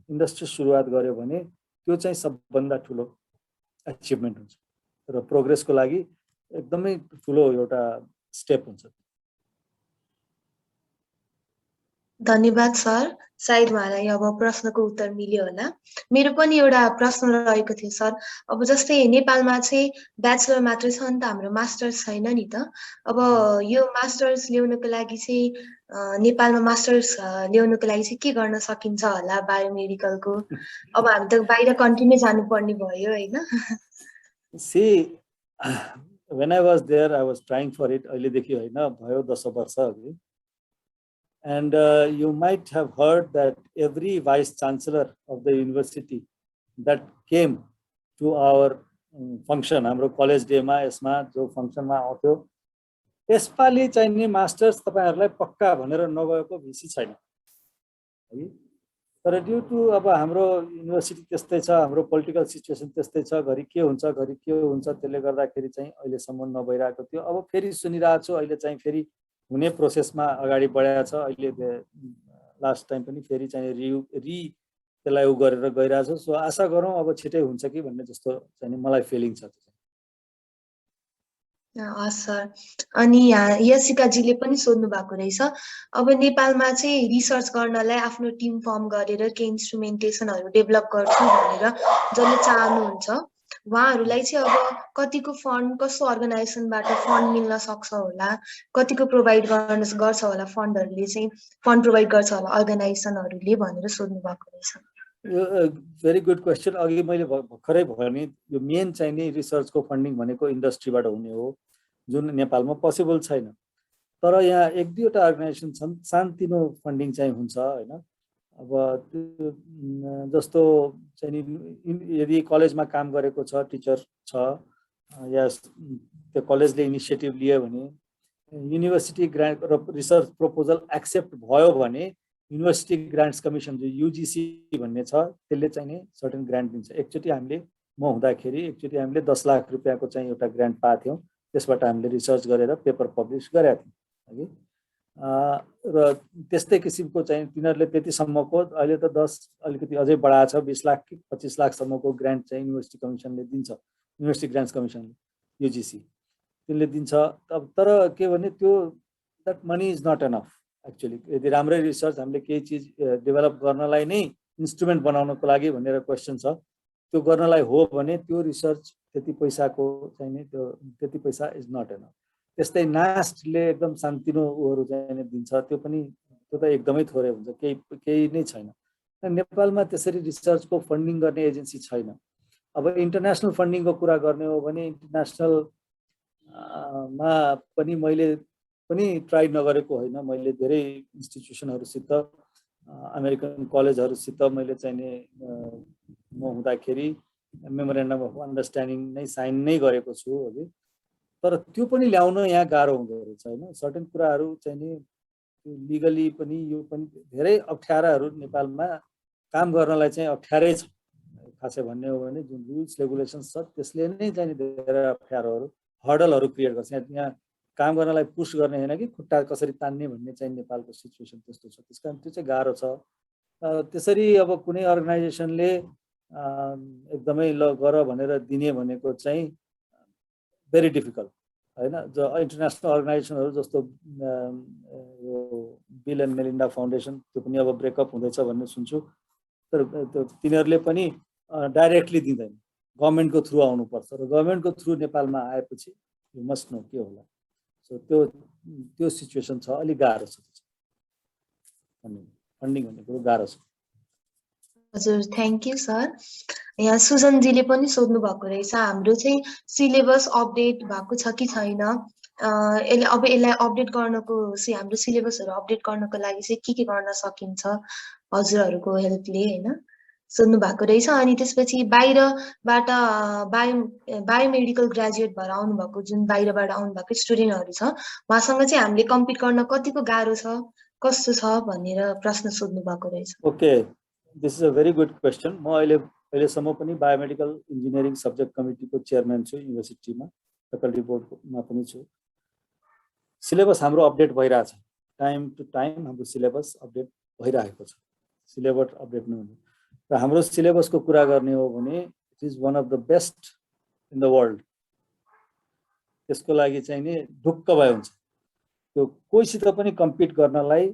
इन्डस्ट्री सुरुवात गर्यो भने त्यो चाहिँ सबभन्दा ठुलो अचिभमेन्ट हुन्छ र प्रोग्रेसको लागि एकदमै ठुलो एउटा स्टेप हुन्छ. धन्यवाद सर. सायद उहाँलाई अब प्रश्नको उत्तर मिल्यो होला. मेरो पनि एउटा प्रश्न रहेको थियो सर. अब जस्तै नेपालमा चाहिँ ब्याचलर मात्र छ नि त, हाम्रो मास्टर्स छैन नि त. अब यो मास्टर्स ल्याउनको लागि चाहिँ नेपालमा मास्टर्स ल्याउनको लागि चाहिँ के गर्न सकिन्छ होला बायोमेडिकलको? अब हामी त बाहिर कन्ट्रीमै जानुपर्ने भयो हैन? See, when I was there, I was trying for it. अहिले देखि हैन भयो 10 वर्ष अघि. And you might have heard that every vice chancellor of the university that came to our function, हाम्रो कलेज डेमा यसमा जो फंक्सनमा आउँथ्यो, यसपालि चाहिँ नि मास्टर्स तपाईहरुलाई पक्का भनेर नगएको भिसी छैन है। तर ड्यू टु अब हाम्रो युनिभर्सिटी त्यस्तै छ, हाम्रो पोलिटिकल सिचुएसन त्यस्तै छ, घरि के हुन्छ त्यसले गर्दाखेरि चाहिँ अहिले सम्म नभइराको थियो। अब फेरि सुनिरहेको छु, अहिले चाहिँ फेरि हुने प्रोसेसमा अगाडि बढाएको छ। अहिले लास्ट टाइम पनि फेरि चाहिँ त्यसलाई उ गरेर गइरहेछ। सो आशा गरौँ अब छिटै हुन्छ कि भन्ने जस्तो चाहिँ मलाई फिलिङ छ। हस् सर। अनि यहाँ यसिकाजीले पनि सोध्नु भएको रहेछ, अब नेपालमा चाहिँ रिसर्च गर्नलाई आफ्नो टिम फर्म गरेर के इन्स्ट्रुमेन्टेसनहरू डेभलप गर्छु भनेर जसले चाहनुहुन्छ उहाँहरूलाई चाहिँ अब कतिको फन्ड, कस्तो अर्गनाइजेसनबाट फन्ड मिल्न सक्छ होला, कतिको प्रोभाइड गर्छ होला, फन्डहरूले चाहिँ फन्ड प्रोभाइड गर्छ होला अर्गनाइजेसनहरूले भनेर सोध्नु भएको रहेछ। Very good question. अघि मैले भर्खरै भने यो मेन चाहिँ नि रिसर्चको फन्डिङ भनेको इन्डस्ट्रीबाट हुने हो, जुन नेपालमा पोसिबल छैन। तर यहाँ एक दुईवटा अर्गनाइजेसन छन् सानतिनो फन्डिङ चाहिँ हुन्छ हैन। अब जस्तो चाहिँ यदि कलेजमा काम गरेको छ, टिचर छ, या त्यो कलेजले इनिसिएटिभ लियो भने युनिभर्सिटी ग्रान्ट र रिसर्च प्रपोजल एक्सेप्ट भयो भने युनिभर्सिटी ग्रान्ट्स कमिसन जो युजिसी भन्ने छ त्यसले चाहिँ नि सर्टेन ग्रान्ट दिन्छ। एकचोटि हामीले म हुँदाखेरि एकचोटि हामीले 10 लाख रुपैयाँको चाहिँ एउटा ग्रान्ट पाएको थियौँ। त्यसबाट हामीले रिसर्च गरेर पेपर पब्लिस गरेका थियौँ है। र त्यस्तै किसिमको चाहिँ तिनीहरूले त्यतिसम्मको, अहिले त 10 अलिकति अझै बढाएको छ, 20 लाख कि 25 लाखसम्मको ग्रान्ट चाहिँ युनिभर्सिटी कमिसनले दिन्छ, युनिभर्सिटी ग्रान्ट्स कमिसनले, युजिसी त्यसले दिन्छ। तर के भने त्यो that money is not enough actually. यदि राम्रै रिसर्च हामीले केही चिज डेभलप गर्नलाई नै इन्स्ट्रुमेन्ट बनाउनको लागि भनेर क्वेसन छ, त्यो गर्नलाई हो भने त्यो रिसर्च त्यति पैसाको चाहिँ नि त्यति पैसा इज नट एनफ। त्यस्तै नास्टले एकदम सानतिनो उहरू चाहिँ दिन्छ, त्यो पनि त्यो त एकदमै थोरै हुन्छ, केही नै छैन। नेपालमा त्यसरी रिसर्चको फन्डिङ गर्ने एजेन्सी छैन। अब इन्टरनेसनल फन्डिङको कुरा गर्ने हो भने इन्टरनेसनल मा पनि मैले पनि ट्राई नगरेको होइन। मैले धेरै इन्स्टिट्युसनहरूसित, अमेरिकन कलेजहरूसित मैले चाहिँ नि म हुँदाखेरि मेमोरेन्डम अफ अन्डरस्ट्यान्डिङ नै साइन नै गरेको छु हगि। तर त्यो पनि ल्याउन यहाँ गाह्रो हुँदो रहेछ हैन। सर्टेन कुराहरू चाहिँ नि लिगली पनि यो पनि धेरै अप्ठ्याराहरू नेपालमा काम गर्नलाई चाहिँ अप्ठ्यारै छ। खासै भन्ने हो भने जुन रुल्स रेगुलेसन्स छ त्यसले नै चाहिँ धेरै अप्ठ्यारोहरू, हर्डलहरू क्रिएट गर्छ। यहाँ काम गर्नलाई पुश गर्ने हैन कि खुट्टा कसरी तान्ने भन्ने चाहिँ नेपालको सिचुएसन त्यस्तो छ। त्यसकारण त्यो चाहिँ गाह्रो छ। त्यसरी अब कुनै अर्गनाइजेसनले एकदमै ल गर भनेर दिने भनेको चाहिँ भेरी डिफिकल्ट हैन। जो इन्टरनेसनल अर्गनाइजेसनहरू जस्तो यो बिल एन्ड मेलिन्डा फाउन्डेसन, त्यो पनि अब ब्रेकअप हुँदैछ भन्ने सुन्छु। तर तिनीहरूले पनि डाइरेक्टली दिँदैन, गभर्नमेन्टको थ्रु आउनुपर्छ। र गभर्नमेन्टको थ्रु नेपालमा आएपछि यु मस्ट नो के होला। सो त्यो सिचुएसन छ, अलिक गाह्रो छ फन्डिङ भन्ने कुरो गाह्रो छ। हजुर, थ्याङ्क यू सर। यहाँ सुजनजीले पनि सोध्नु भएको रहेछ, हाम्रो चाहिँ सिलेबस अपडेट भएको छ कि छैन, यसलाई अपडेट गर्नको हाम्रो सिलेबसहरू अपडेट गर्नको लागि चाहिँ के गर्न सकिन्छ हजुरहरूको हेल्पले हैन, सोध्नु भएको रहेछ। अनि त्यसपछि बाहिरबाट बायोमेडिकल ग्रेजुएट भएर आउनुभएको, जुन बाहिरबाट आउनुभएको स्टुडेन्टहरू छ, उहाँसँग चाहिँ हामीले कम्पिट गर्न कतिको गाह्रो छ, कस्तो छ भनेर प्रश्न सोध्नु भएको रहेछ। Okay, this is a very good question. म अहिलेसम्म पनि बायोमेडिकल इन्जिनियरिङ सब्जेक्ट कमिटीको चेयरम्यान छु युनिभर्सिटीमा, फ्याकल्टी बोर्डमा पनि छु। सिलेबस हाम्रो अपडेट भइरहेछ, टाइम टु टाइम हाम्रो सिलेबस अपडेट भइरहेको छ। सिलेबस अपडेट नहुनु र हाम्रो सिलेबसको कुरा गर्ने हो भने it is one of the best in the world. त्यसको लागि चाहिँ नि ढुक्क भए हुन्छ। त्यो कोहीसित पनि कम्पिट गर्नलाई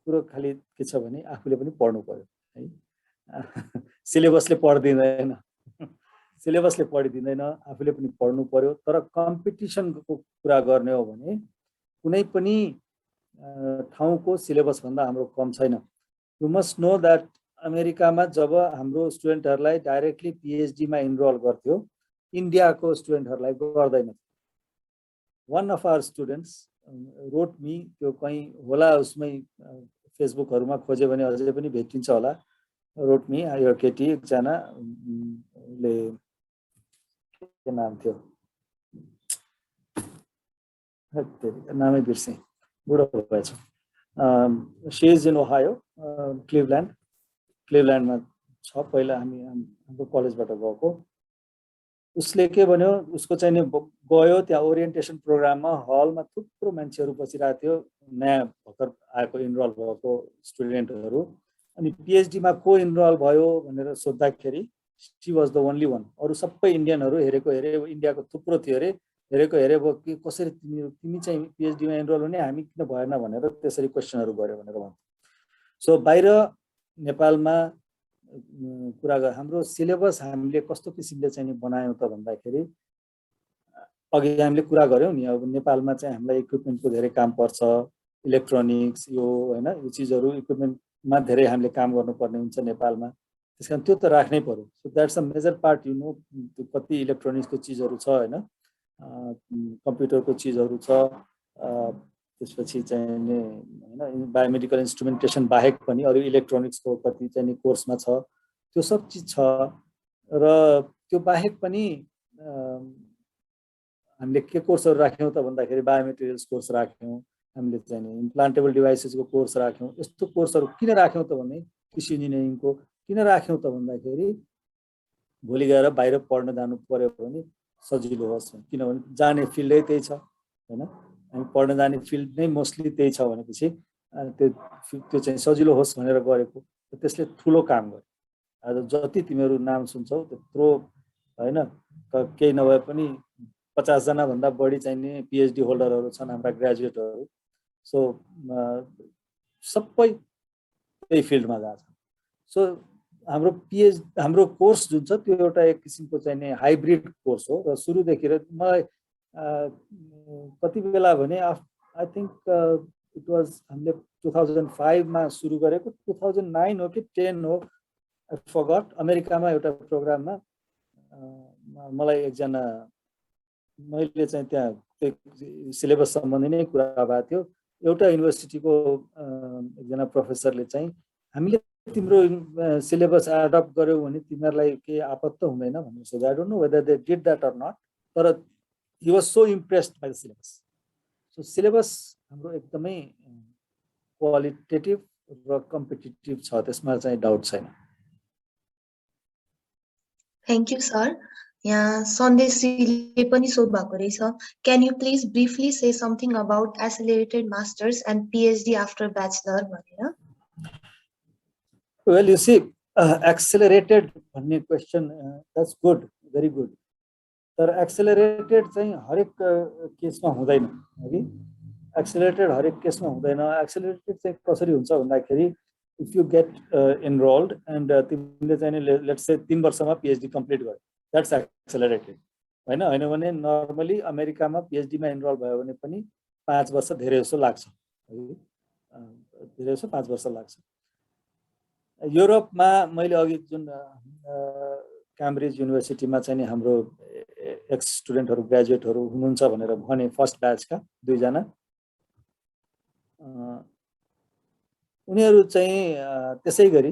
कुरो खाली के छ भने आफूले पनि पढ्नु पर्यो है। सिलेबसले पढ्दिदैन, सिलेबसले पढिदिँदैन, आफूले पनि पढ्नु पर्यो। तर कम्पिटिसनको कुरा गर्ने हो भने कुनै पनि ठाउँको सिलेबस भन्दा हाम्रो कम छैन। यु मस्ट नो दैट अमेरिकामा जब हाम्रो स्टुडेन्टहरूलाई डाइरेक्टली पिएचडीमा इनरोल गर्थ्यो, इन्डियाको स्टुडेन्टहरूलाई गर्दैन। One of our students wrote me, त्यो कहीं होला उसमै फेसबुकहरुमा खोजे भने अझै पनि भेटिन्छ होला, wrote me, यो केटी एकजना ले के नाम थियो, नामै बिर्सेँ, बुढो भएछ। She is in Ohio, क्लिभल्यान्डमा छ, पहिला हाम्रो कलेजबाट गएको। उसले के भन्यो, उसको चाहिँ नि गयो त्यहाँ ओरिएन्टेसन प्रोग्राममा, हलमा थुप्रो मान्छेहरू बसिरहेको थियो, नयाँ भर्खर आएको इनरोल भएको स्टुडेन्टहरू। अनि पीएचडी मा को इनरोल भयो भनेर सोध्दाखेरि she was the only one. अरु सबै इन्डियनहरू हेरेको इन्डियाको थुप्रो थियो अरे, हेरेको कि कसरी तिमी चाहिँ पीएचडी मा इनरोल हुने, हामी किन भएन भनेर त्यसरी क्वेशनहरू गर्यो भनेर भन्थे। सो बाहिर नेपालमा कुरा गर, हाम्रो सिलेबस हामीले कस्तो किसिमले चाहिँ नि बनायौं त भन्दाखेरि, अघि हामीले कुरा गर्यौं नि, अब नेपालमा चाहिँ हामीलाई इक्विपमेन्टको धेरै काम पर्छ, इलेक्ट्रोनिक्स यो हैन, यो चीजहरू इक्विपमेन्टमा धेरै हामीले काम गर्नुपर्ने हुन्छ नेपालमा, त्यसकारण त्यो त राख्नै पर्यो। So that's a major part, you know, कति इलेक्ट्रोनिक्सको चीजहरू छ हैन, कम्प्युटरको चीजहरू छ, त्यसपछि चाहिँ नि हैन बायोमेडिकल इन्स्ट्रुमेन्टेसन बाहेक पनि अरु इलेक्ट्रोनिक्सको कति चाहिँ नि कोर्समा छ, त्यो सब चीज छ। र त्यो बाहेक पनि हामीले के कोर्सहरू राख्यौं त भन्दाखेरि बायोमेटेरियल्स कोर्स राख्यौं, हामीले चाहिँ नि इम्प्लान्टेबल डिभाइसेसको कोर्स राख्यौं। यस्तो कोर्सहरू किन राख्यौं त भने कृषि इन्जिनियरिङको किन राख्यौं त भन्दाखेरि भोलि गएर बाहिर पढ्न जानु पर्यो भने सजिलो होस्, किनभने जाने फिल्डै त्यही छ हैन, हामी पढ्न जाने फिल्ड नै मोस्टली त्यही छ भनेपछि त्यो चाहिँ सजिलो होस् भनेर गरेको। त्यसले ठुलो काम गर्यो। आज जति तिमीहरू नाम सुन्छौ त्यत्रो हैन, केही नभए पनि 50 जना भन्दा बढी चाहिँ नि पीएचडी होल्डरहरू छन् हाम्रा ग्रेजुएटहरू। सो सबै त्यही फिल्डमा गएको छ। सो हाम्रो कोर्स जुन छ त्यो एउटा एक किसिमको चाहिँ नि हाइब्रिड कोर्स हो। र सुरुदेखि मलाई कति बेला भने आई थिंक इट वाज हामीले 2005 मा सुरु गरेको, 2009 हो कि 10 हो, आई फरगट। अमेरिकामा एउटा प्रोग्राममा मलाई एकजना, मैले चाहिँ त्यहाँ सिलेबस सम्बन्धी नै कुरा भएको थियो, एउटा युनिभर्सिटीको एकजना प्रोफेसरले चाहिँ हामीले तिम्रो सिलेबस एडप्ट गर्यौ भने तिमीहरूलाई के आपत्ति हुँदैन भन्नु सोध्यो। I don't know whether they did that or not, तर he was so impressed by the syllabus. So syllabus हाम्रो एकदमै क्वालिटेटिभ र कम्पिटिटिभ छ, त्यसमा चाहिँ डाउट छैन। Thank you sir. यहाँ सन्देशीले पनि सोध्नु भएको रहेछ, can you please briefly say something about accelerated masters and PhD after bachelor भनेर। वेल यु सी, एक्सेलरेटेड भन्ने question, that's good, very good. तर एक्सेलरेटेड चाहिँ हरेक केसमा हुँदैन है, एक्सेलरेटेड हरेक केसमा हुँदैन। एक्सेलरेटेड चाहिँ कसरी हुन्छ भन्दाखेरि, if you get enrolled and तिमीले चाहिँ लेट्स से 3 वर्षमा पीएचडी कम्प्लिट गर्यो, द्याट्स एक्सेलरेटेड हैन। हैन भने नर्मली अमेरिकामा पीएचडी मा इनरोल भयो भने पनि 5 वर्ष धेरै जसो लाग्छ है, धेरै जसो 5 वर्ष लाग्छ। युरोपमा मैले अघि जुन क्याम्ब्रिज युनिभर्सिटीमा चाहिँ नि हाम्रो एक्स स्टुडेन्टहरू ग्रेजुएटहरू हुनुहुन्छ भनेर भने, फर्स्ट ब्याचका 2 जना, उनीहरू चाहिँ त्यसै गरी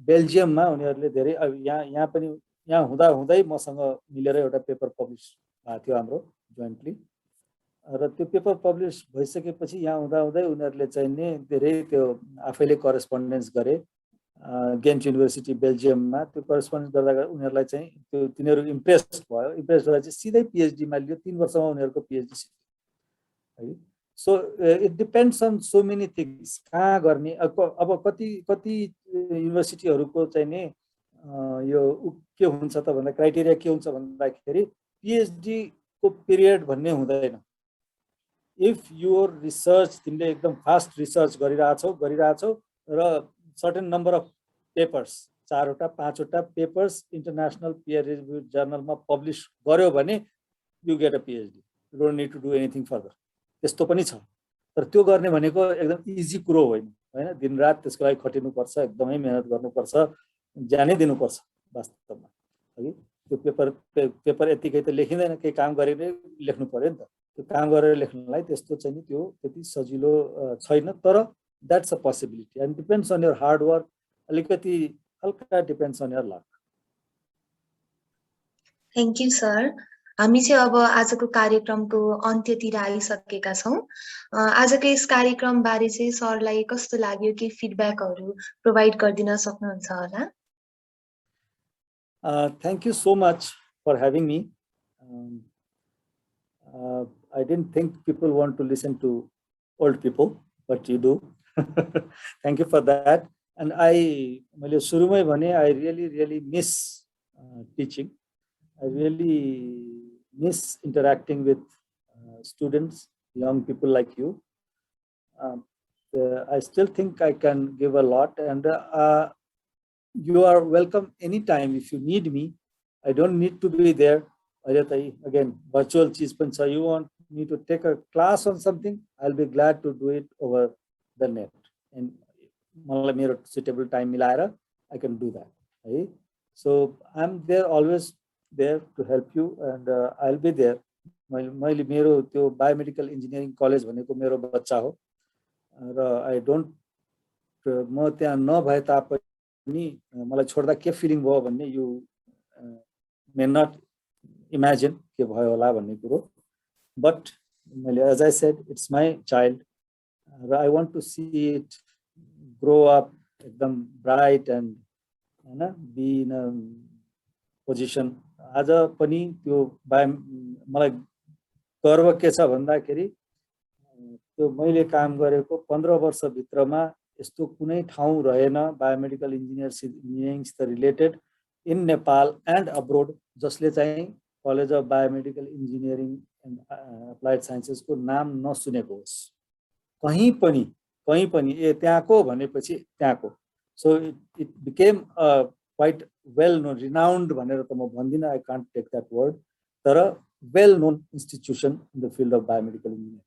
बेल्जियममा उनीहरूले धेरै यहाँ पनि यहाँ हुँदै मसँग मिलेर एउटा पेपर पब्लिस भएको थियो हाम्रो जोइन्टली। र त्यो पेपर पब्लिस भइसकेपछि यहाँ हुँदै उनीहरूले चाहिँ नि धेरै त्यो आफैले करेस्पोन्डेन्स गरे गेन्ट युनिभर्सिटी बेल्जियममा। त्यो करेस्पोन्डेन्स गर्दा उनीहरूलाई चाहिँ त्यो तिनीहरू इम्प्रेस भएर चाहिँ सिधै पीएचडी मा लियो, 3 वर्षमा उनीहरूको पीएचडी है। So it depends on so many things, कहाँ गर्ने। अब कति युनिभर्सिटीहरूको चाहिँ नि यो के हुन्छ त भन्दा क्राइटेरिया के हुन्छ भन्दाखेरि पीएचडी को पिरियड भन्ने हुँदैन। इफ योर रिसर्च, तिमीले एकदम फास्ट रिसर्च गरिरहेछौ र सर्टेन नम्बर अफ पेपर्स, 4 वटा 5 वटा पेपर्स इन्टरनेशनल पियर रिभ्युड जर्नलमा पब्लिस गर्यो भने you get a PhD, you don't need to do anything further. त्यस्तो पनि छ, तर त्यो गर्ने भनेको एकदम इजी कुरो होइन हैन। दिनरात त्यसको लागि खटिनुपर्छ, एकदमै मेहनत गर्नुपर्छ, ज्यानै दिनुपर्छ वास्तवमा है। त्यो पेपर यतिकै त लेखिँदैन, केही काम गरेर लेख्नु पर्यो नि त। त्यो काम गरेर लेख्नलाई त्यस्तो चाहिँ नि त्यो त्यति सजिलो छैन, तर that's a possibility and depends on your hard work, अलिकति हल्का depends on your luck. Thank you sir. हामी चाहिँ अब आजको कार्यक्रमको अन्त्यतिर आइसकेका छौँ। आजको यस कार्यक्रम बारे चाहिँ सरलाई कस्तो लाग्यो, के फिडब्याकहरू प्रोभाइड गरिदिन सक्नुहुन्छ होला? Thank you so much for having me. I didn't think people want to listen to old people, but you do. Thank you for that. And मैले सुरुमै भने I really miss teaching. I really miss interacting with students, young people like you. I still think I can give a lot, and you are welcome anytime if you need me. I don't need to be there. Again, virtual cheese pancha. You want me to take a class on something? I'll be glad to do it over the net. And suitable time milaira, I can do that. Right? So I'm there, always there to help you, and I'll be there. मैले मेरो त्यो Biomedical Engineering College भनेको मेरो बच्चा हो र I don't म त्यहाँ नभए तापनि मलाई छोड्दा के फिलिङ भयो भन्ने you may not imagine के भयो होला भन्ने कुरो, but as I said, it's my child. I want to see it grow up एकदम bright and be in a position. आज पनि त्यो मलाई गर्व के छ भन्दाखेरि त्यो मैले काम गरेको 15 वर्ष भित्रमा यस्तो कुनै ठाउँ रहेन बायोमेडिकल इन्जिनियरिङ सित related in Nepal and abroad जसले चाहिँ college of biomedical engineering and applied sciences को नाम नसुनेको होस् कहीं पनि ए त्यहाँको भनेपछि त्यहाँको. So it became quite well known, renowned भनेर त म भन्दिन, I can't take that word, तर well known institution in the field of biomedical engineering.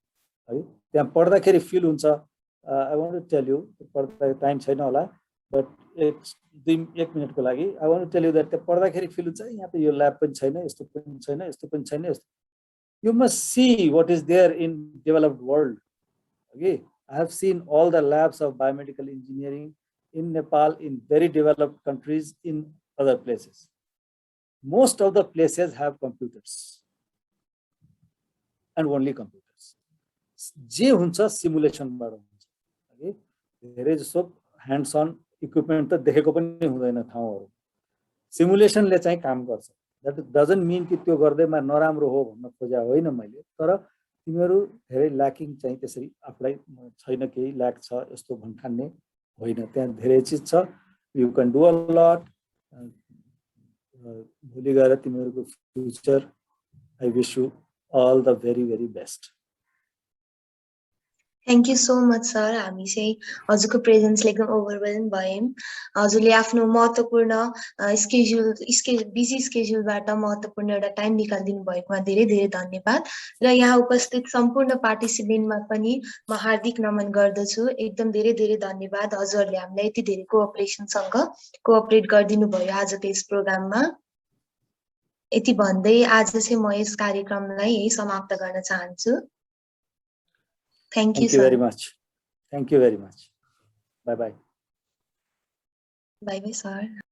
है त्यहाँ पढ्दाखेरि फिल हुन्छ. I want to tell you, पढ्दा टाइम छैन होला, but एक मिनेटको लागि I want to tell you that त्यहाँ पढ्दाखेरि फिल हुन्छ यहाँ त यो ल्याब पनि छैन, यस्तो पनि छैन, यस्तो पनि छैन, यस्तो. You must see what is there in developed world. Okay, I have seen all the labs of biomedical engineering in Nepal, in very developed countries, in other places. Most of the places have computers and only computers. जे हुन्छ सिमुलेसनबाट हुन्छ. Okay, धेरै जसो hands on equipment त देखेको पनि हुँदैन ठाउँहरु. सिमुलेसनले चाहिँ काम गर्छ. That doesn't mean कि त्यो गर्दैमा नराम्रो हो भन्न खोजा होइन मैले, तर तिमीहरु धेरै ल्याकिङ चाहिँ त्यसरी आफुलाई छैन केही ल्याक छ यस्तो भन्ठान्ने होइन. त्यहाँ धेरै चीज छ. You can do a lot. भोलि गएर तिमीहरुको future, I wish you all the very best. Thank you so much sir. हामी चाहिँ हजुरको प्रेजेन्सले एकदम ओभरवेल्म भयौँ. हजुरले आफ्नो महत्त्वपूर्ण बिजी स्केड्युलबाट महत्त्वपूर्ण एउटा टाइम निकालिदिनु भएकोमा धेरै धन्यवाद. र यहाँ उपस्थित सम्पूर्ण पार्टिसिपेन्टमा पनि म हार्दिक नमन गर्दछु. एकदम धेरै धन्यवाद. हजुरहरूले हामीलाई यति धेरै कोअपरेट गरिदिनु भयो आजको यस प्रोग्राममा. यति भन्दै आज चाहिँ म यस कार्यक्रमलाई यही समाप्त गर्न चाहन्छु. Thank you very much. Thank you very much. Bye bye. Bye bye, sir.